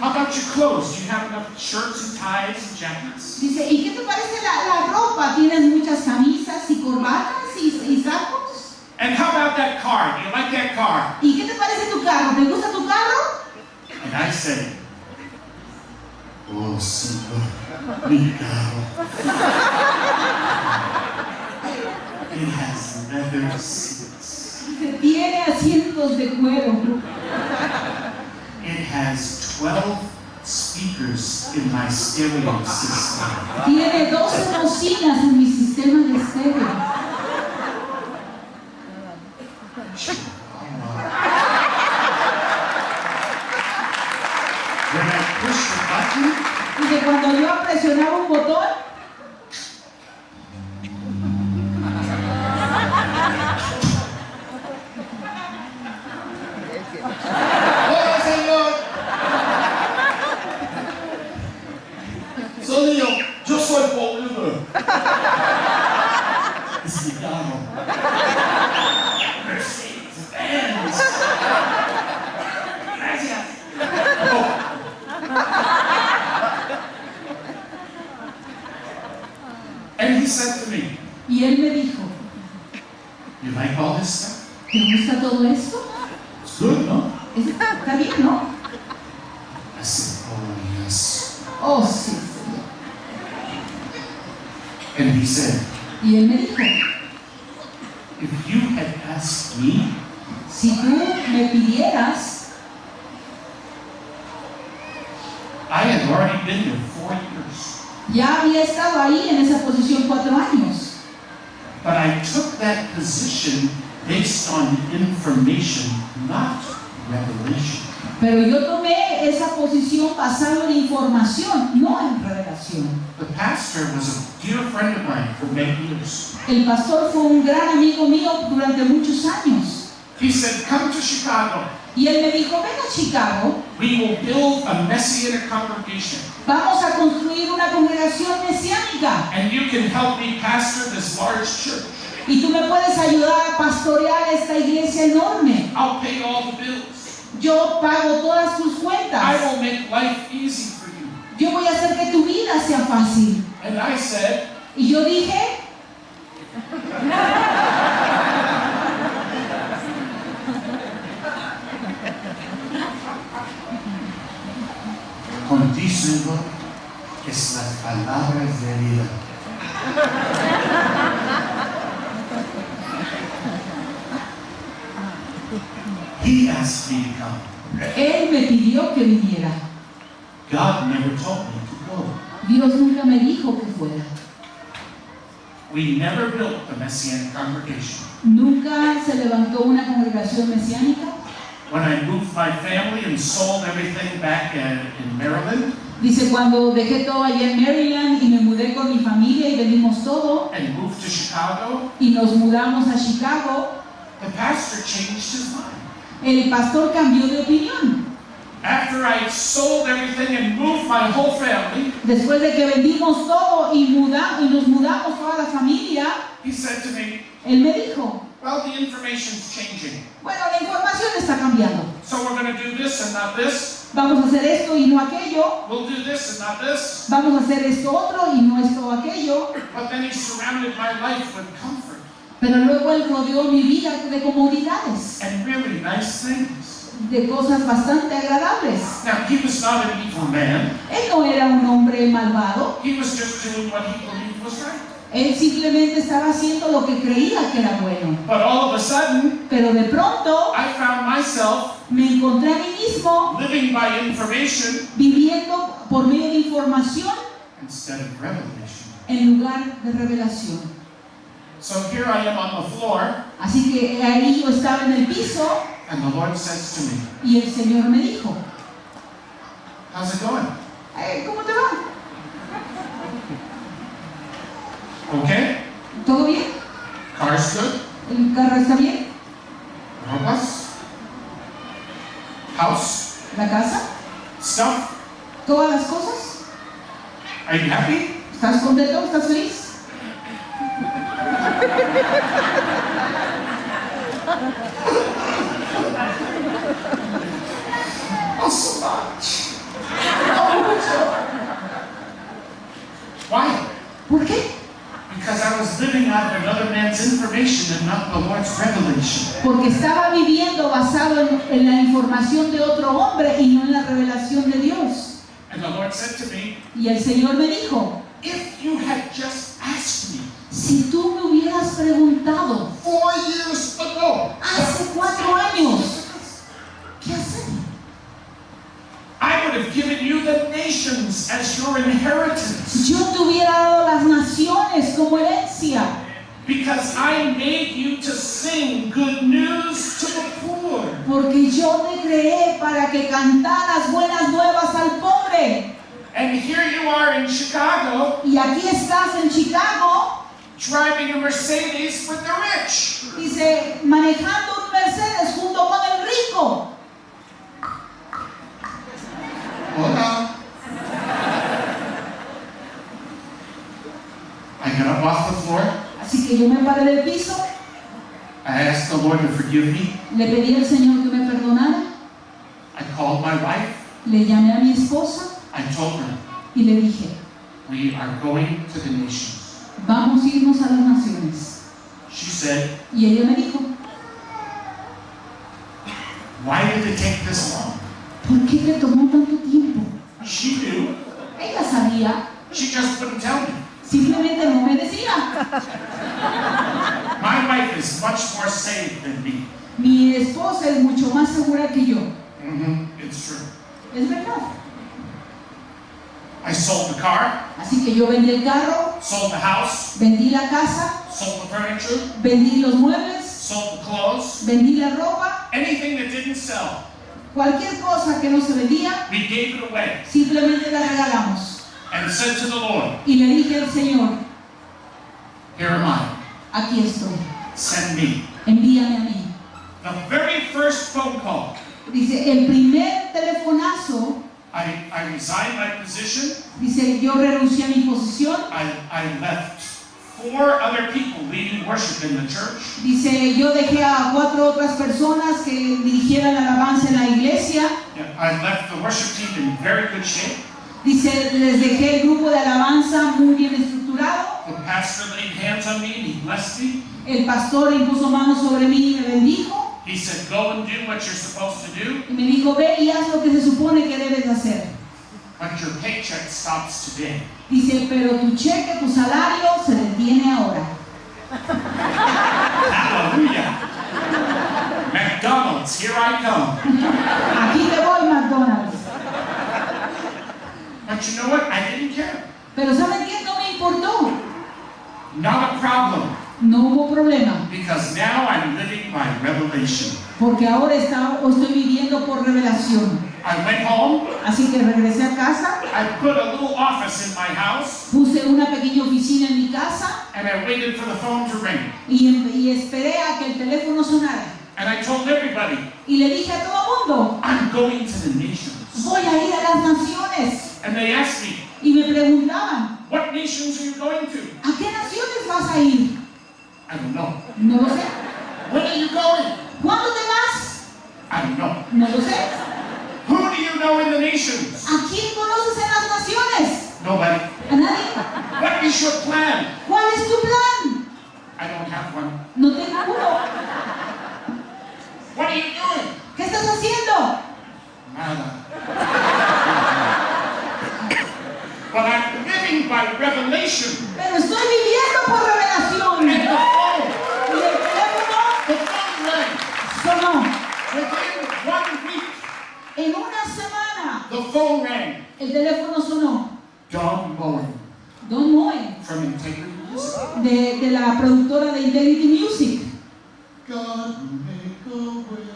How about your clothes? Do you have enough shirts and ties and jackets? Dice, ¿y qué te parece la ropa? ¿Tienes muchas camisas y corbatas y sacos? And how about that car? Do you like that car? ¿Y qué te parece tu carro? ¿Te gusta tu carro? And I said, oh, Señor, mi carro. It has leather seats. Dice, tiene asientos de cuero. It has 12 speakers in my stereo system. Tiene 12 bocinas en mi sistema de estéreo. When I push the button, Dice, cuando yo presionaba un botón, ¡hola, Señor! Soy yo soy Paul Wilbur. Es mi carro. Mercedes-Benz. Gracias. Oh. And he said to me, y él me dijo, you like all this stuff? ¿te gusta todo esto? It's good, no? Está bien, ¿no? I said, oh, yes. Oh, sí, Señor. And he said, Y él me dijo, if you had asked me, si tú me pidieras, I had already been there 4 years. ya había estado ahí en esa posición 4 años. But I took that position based on information, not revelation. Pero yo tomé esa posición basada en información, no en revelación. The pastor was a dear friend of mine for many years. El pastor fue un gran amigo mío durante muchos años. He said, come to Chicago. Y él me dijo, ven a Chicago, We will build a messianic congregation. vamos a construir una congregación mesiánica. And you can help me pastor this large church. Y tú me puedes ayudar a pastorear esta iglesia enorme. I'll pay all the bills. Yo pago todas tus I cuentas. will make life easy for you. Yo voy a hacer que tu vida sea fácil. And I said, Y yo dije, contigo es las palabras de vida. He asked me to come. Él me pidió que viniera. God never told me to go. Dios nunca me dijo que fuera. We never built the Messianic congregation. Nunca se levantó una congregación mesiánica. When I moved my family and sold everything back in Maryland, Dice, cuando dejé todo allá en Maryland y me mudé con mi familia y vendimos todo and moved to Chicago, y nos mudamos a Chicago, the pastor changed his mind. el pastor cambió de opinión. After I sold everything and moved my whole family, Después de que vendimos todo y nos mudamos toda la familia, he said to me, él me dijo, well, the information's changing. bueno, la información está cambiando. So we're going to do this and not this. Vamos a hacer esto y no aquello. We'll do this and not this. Vamos a hacer esto otro y no esto o aquello. But then he surrounded my life with comfort Pero luego él rodeó mi vida de comodidades, and really nice things. de cosas bastante agradables. Now, he was not an evil man. Él no era un hombre malvado. He was just doing what he believed was right. Él simplemente estaba haciendo lo que creía que era bueno. But all of a sudden, Pero de pronto I found myself me encontré a mí mismo living by information viviendo por medio de información instead of revelation. en lugar de revelación. So here I am on the floor, Así que ahí yo estaba en el piso and the Lord says to me, y el Señor me dijo, how's it going? ¿cómo te va? Okay? ¿Todo bien? Car's good? ¿El carro está bien? Ropas? House? ¿La casa? Stuff? ¿Todas las cosas? Are you happy? ¿Estás contento? ¿Estás feliz? Not so much. Why? ¿Por qué? Because I was living out of another man's information and not the Lord's revelation. Porque estaba viviendo basado en la información de otro hombre y no en la revelación de Dios. And the Lord said to me, Y el Señor me dijo, if you had just asked me si tú me hubieras preguntado 4 years ago, hace 4 años, ¿qué hacer? I would have given you the nations as your inheritance. Yo te hubiera dado las naciones como herencia, Because I made you to sing good news to the poor. porque yo te creé para que cantaras buenas nuevas al pobre. And here you are in Chicago, Y aquí estás en Chicago, driving a Mercedes with the rich. dice, manejando un Mercedes junto con el rico. Hola. I got up off the floor. Así que yo me paré del piso, I asked the Lord to forgive me. le pedí al Señor que me perdonara, I called my wife. le llamé a mi esposa I told her, y le dije, we are going to the nations. vamos a irnos a las naciones. She said, Y ella me dijo, why did it take this long? ¿por qué te tomó tanto tiempo? She knew. Ella sabía, She just wouldn't tell me. simplemente no me decía. My wife is much more saved than me. Mi esposa es mucho más segura que yo. It's true. Es verdad. I sold the car, Así que yo vendí el carro, sold the house, vendí la casa, sold the furniture, vendí los muebles, sold the clothes. vendí la ropa, Anything that didn't sell, cualquier cosa que no se vendía, we gave it away simplemente la regalamos. and said to the Lord, Y le dije al Señor, here am I, aquí estoy, send me. envíame a mí. The very first phone call, Dice, el primer telefonazo, I resigned my position. dice, yo renuncié a mi posición. I left 4 other people leading worship in the church. Dice, yo dejé a 4 otras personas que dirigieran la alabanza en la iglesia. I left the worship team in very good shape. Dice, les dejé el grupo de alabanza muy bien estructurado. The pastor laid hands on me and he blessed me. El pastor impuso manos sobre mí y me bendijo. He said, go and do what you're supposed to do, Y me dijo, ve y haz lo que se supone que debes hacer. but your paycheck stops today. Dice, pero tu cheque, tu salario se detiene ahora. Hallelujah. McDonald's, here I come. Aquí te voy, McDonald's. But you know what? I didn't care. Pero ¿saben qué? No me importó. Not a problem. No hubo problema. Because now I'm living by revelation. Porque ahora estoy viviendo por revelación. I went home. Así que regresé a casa. I put a little office in my house. Puse una pequeña oficina en mi casa. And I waited for the phone to ring. Y esperé a que el teléfono sonara. And I told everybody. Y le dije a todo el mundo. I'm going to the nations. Voy a ir a las naciones. And they asked me. Y me preguntaban. What nations are you going to? ¿A qué naciones vas a ir? I don't know. No lo sé. When are you going? ¿Cuándo te vas? I don't know. No lo sé. Who do you know in the nations? ¿A quién conoces en las naciones? Nobody. ¿A nadie? What is your plan? ¿Cuál es tu plan? I don't have one. No tengo uno. What are you doing? ¿Qué estás haciendo? Nada. But I'm living by revelation. Pero estoy viviendo por revelación. And the phone Y el teléfono rang. sonó. Within 1 week, En una semana the phone rang. el teléfono sonó. Don Moen Don Moen, from Integrity Music. de la productora de Integrity Music. God will make a way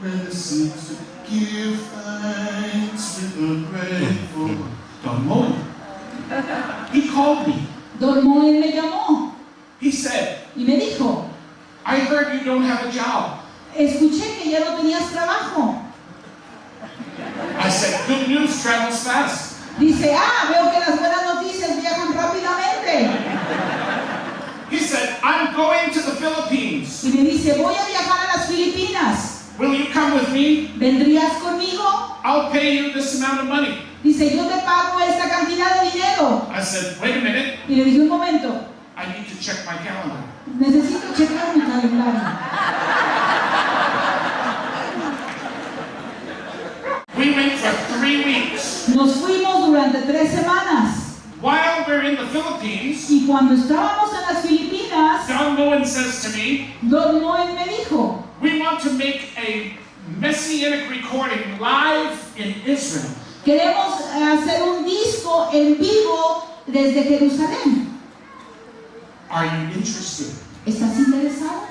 where there seems to give thanks with a grateful. Don Moen. He called me. Don Moen me llamó He said, y me dijo, I heard you don't have a job. escuché que ya no tenías trabajo. I said, good news travels fast. Dice, veo que las buenas noticias viajan rápidamente. He said, I'm going to the Philippines. Y me dice, voy a viajar a las Filipinas. Will you come with me? ¿Vendrías conmigo? I'll pay you this amount of money. Dice, yo te pago esta cantidad de dinero. I said, wait a minute. Y le dije, un momento, I need to check my calendar. necesito checar mi calendario. We went for 3 weeks. Nos fuimos durante 3 semanas. While we're in the Philippines, Y cuando estábamos en las Filipinas, Don Moen says to me, Don Moen me dijo, we want to make a messianic recording live in Israel. queremos hacer un disco en vivo desde Jerusalén. Are you interested? ¿Estás interesado?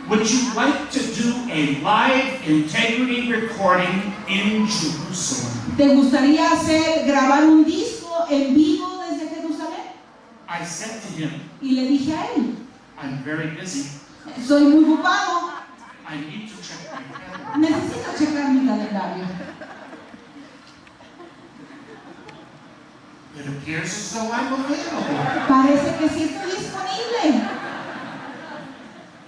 Would you like to do a live integrity recording in Jerusalem? ¿Te gustaría grabar un disco en vivo desde Jerusalén? I said to him, Y le dije a él, I'm very busy. soy muy ocupado, I need to check my calendar. necesito checar mi calendario. It appears as though I'm available. Parece que sí estoy disponible.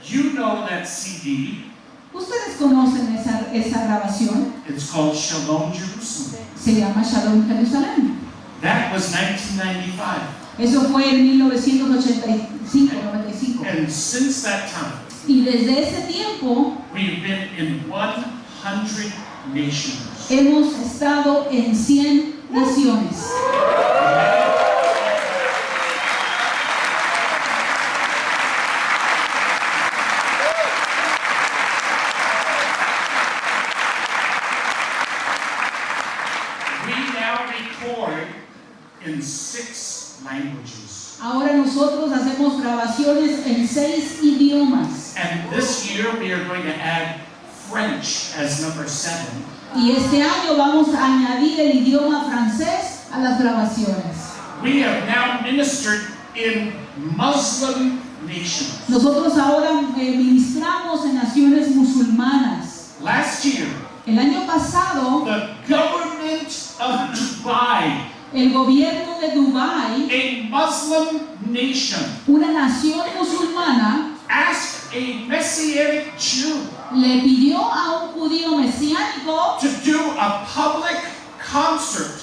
You know that CD. ¿Ustedes conocen esa grabación? It's called Shalom Jerusalem. Se llama Shalom Jerusalén. That was 1995. Eso fue en 1985-95. And since that time, Y desde ese tiempo we've been in 100 nations. hemos estado en 100 naciones. We now record in 6 languages. Ahora nosotros hacemos grabaciones en 6 idiomas. And this year we are going to add French as number 7. Y este año vamos a añadir el idioma francés a las grabaciones. We have now ministered in Muslim nations. Nosotros ahora ministramos en naciones musulmanas. Last year, El año pasado, the government of Dubai, el gobierno de Dubái, a Muslim nation, una nación musulmana, asked a Messianic Jew le pidió a un judío mesiánico to do a public concert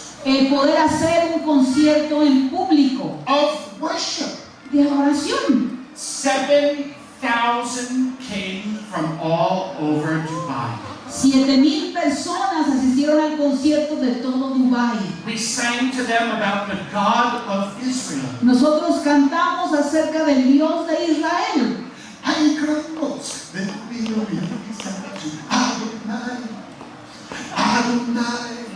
poder hacer un concierto en público of worship. de adoración. 7,000 came from all over Dubai. 7,000 personas asistieron al concierto de todo Dubái. We sang to them about the God of Israel. Nosotros cantamos acerca del Dios de Israel. Hay grandes de vida Shandai.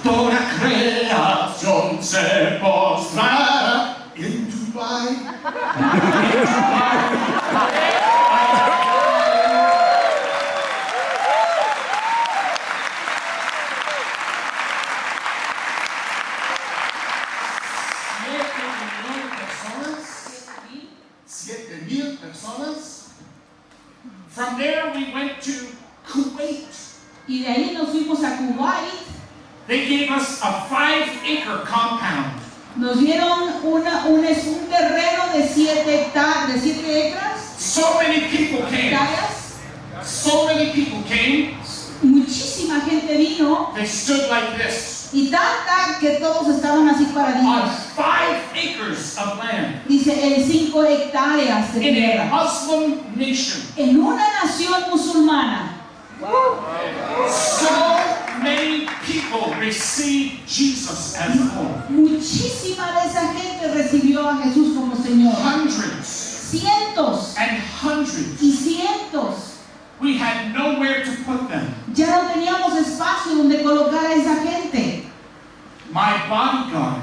Toda creación se postrará en Dubai. Personas. From there we went to Kuwait. Y de ahí nos fuimos a Kuwait. They gave us a 5-acre compound. Nos dieron un terreno de 7 acres. So many people came. Hectáreas. So many people came. Muchísima gente vino. They stood like this. Y tanta que todos estaban así On paradillos. 5 acres of land. Dice, en 5 hectáreas de In a tierra. Muslim nation. En una nación musulmana. So many people received Jesus as Lord. Muchísima de esa gente recibió a Jesús como Señor. Hundreds Cientos and hundreds. y cientos. We had nowhere to put them. Ya no teníamos espacio donde colocar a esa gente. My bodyguard.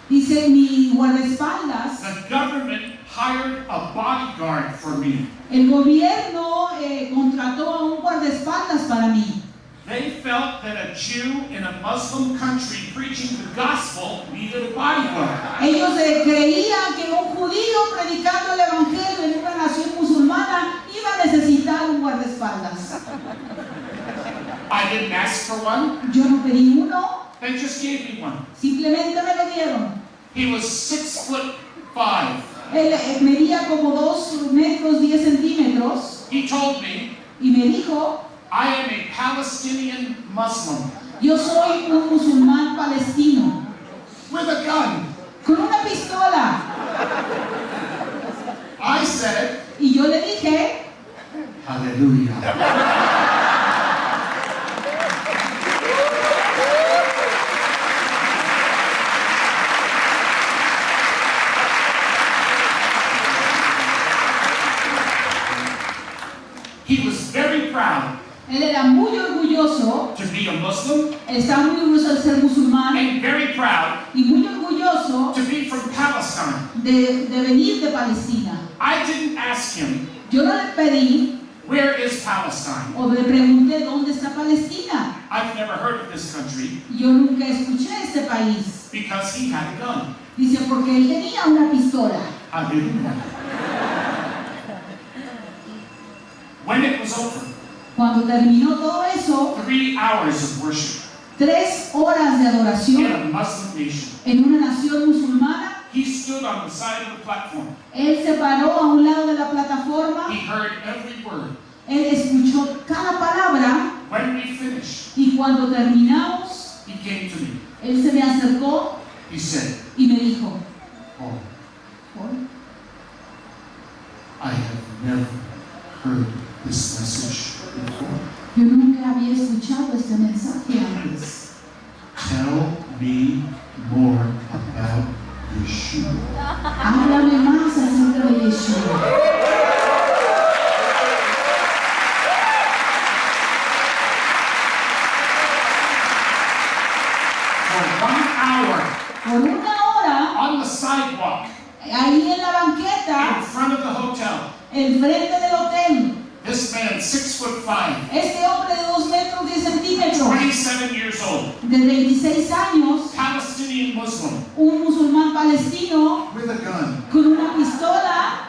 Dice, mi guardaespaldas. The government hired a bodyguard for me. El gobierno contrató a un guardaespaldas para mí. They felt that a Jew in a Muslim country preaching the gospel needed a bodyguard. Ellos creían que un judío predicando el evangelio en una nación musulmana iba a necesitar un guardaespaldas. I didn't ask for one. Yo no pedí uno, They just gave me one. simplemente me lo dieron. He was 6'5". Él medía como 2 metros 10 centímetros He told me, y me dijo, I am a Palestinian Muslim yo soy un musulmán palestino with a gun. con una pistola. I said, Y yo le dije, Hallelujah. He was very proud él era muy orgulloso, to be a Muslim estaba muy orgulloso de ser musulmán and very proud y muy orgulloso to be from Palestine. de venir de Palestina. I didn't ask him, Yo no le pedí where is Palestine? o le pregunté dónde está Palestina. I've never heard of this country Yo nunca escuché este país. because he had a gun. Dice, porque él tenía una pistola. Hallelujah. When it was over, Cuando terminó todo eso, 3 hours of worship 3 horas de in adoración a Muslim nation, en una nación musulmana, he stood on the side of the platform. él se paró a un lado de la plataforma, He heard every word. él escuchó cada palabra When we finished, y cuando terminamos, he came to me. él se me acercó He said, y me dijo, Oh, "Paul, I have never heard this message before. yo nunca había escuchado este mensaje antes. Tell me more about Yeshua." Háblame más acerca de Yeshua. For 1 hour Por una hora, on the sidewalk ahí en la in banqueta, front of the hotel, enfrente del hotel, this man, 6'5", este hombre de 2 metros 10 centímetros, 27 years old, de 26 años, Palestinian Muslim, un musulmán palestino with a gun. con una pistola.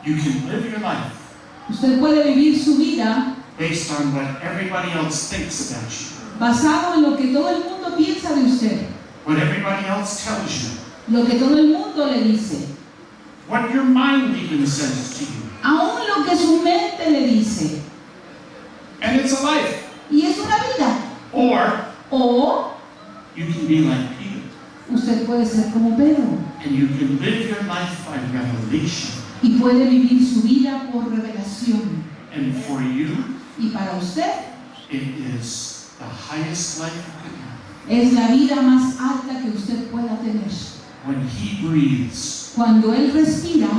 You can live your life Usted puede vivir su vida based on what everybody else thinks about you, basado en lo que todo el mundo piensa de usted, what everybody else tells you, lo que todo el mundo le dice, what your mind even says to you. aún lo que su mente le dice. And it's a life. Y es una vida. Or O you can be like Peter. usted puede ser como Pedro. And you can live your life by revelation. Y puede vivir su vida por revelación. And for you, Y para usted it is the highest life you can have. es la vida más alta que usted pueda tener. When He breathes, Cuando Él respira,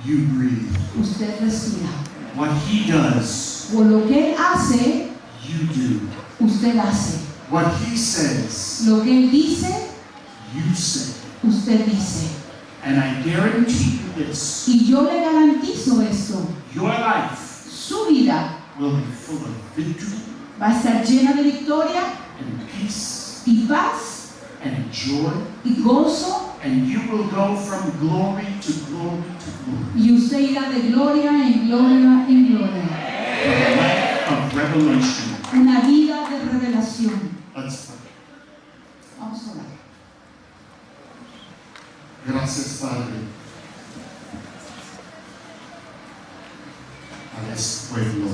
you breathe. usted respira. What He does, Por lo que Él hace, you do. usted hace. What He says, Lo que Él dice, you say. usted dice. And I guarantee you this, Y yo le garantizo esto. your life Su vida will be full of victory va a estar llena de victoria and peace y paz and joy, y gozo. and you will go from glory to glory to glory. Y usted irá de gloria en gloria en gloria. A life of revelation. Una vida de revelación. Let's pray. Vamos a orar. Gracias, Padre, a este pueblo,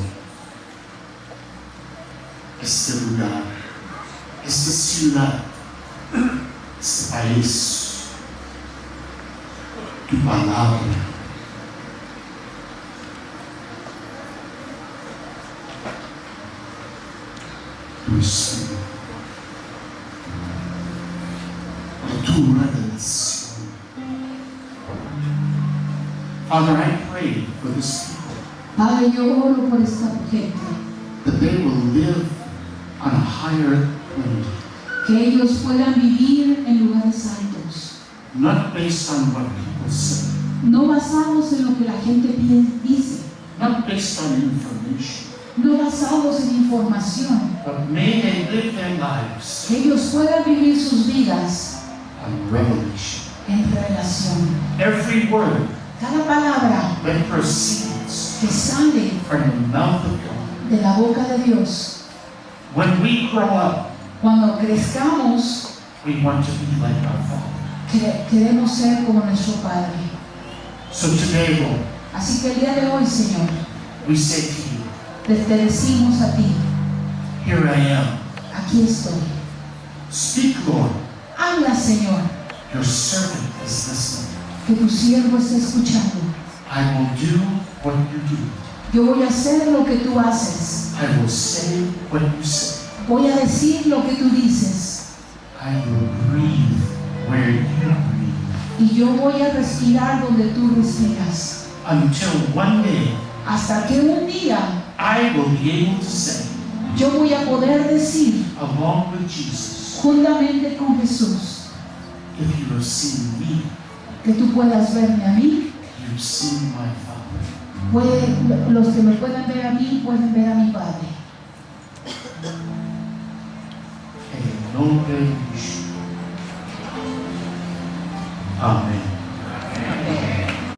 este lugar, esta ciudad, este país, tu palabra. Tu espíritu, por tu revelación. Father, I pray for this people Padre, yo oro por esta gente, that they will live on a higher plane, que ellos puedan vivir en lugares altos, not based on what people say, no basados en lo que la gente dice, not based on information, no basados en información, but may they live their lives que ellos puedan vivir sus vidas on revelation. en revelación. Every word Cada palabra that proceeds que sale from the mouth of God. de la boca de Dios, When we grow up, cuando crezcamos, we want to be like our Father. queremos ser como nuestro Padre. So today, Lord, Así que el día de hoy, Señor, we say to you, te decimos a ti, here I am. aquí estoy. Speak, Lord. Habla, Señor, Your servant is listening. que tu siervo está escuchando. I will do what you do. Yo voy a hacer lo que tú haces. I will say what you say. Voy a decir lo que tú dices. I will breathe where you breathe. Y yo voy a respirar donde tú respiras. Until one day, Hasta que un día I will be able to say, yo voy a poder decir, along with Jesus, juntamente con Jesús, if you have seen me, que tú puedas verme a mí, you've seen my Father. los que me puedan ver a mí,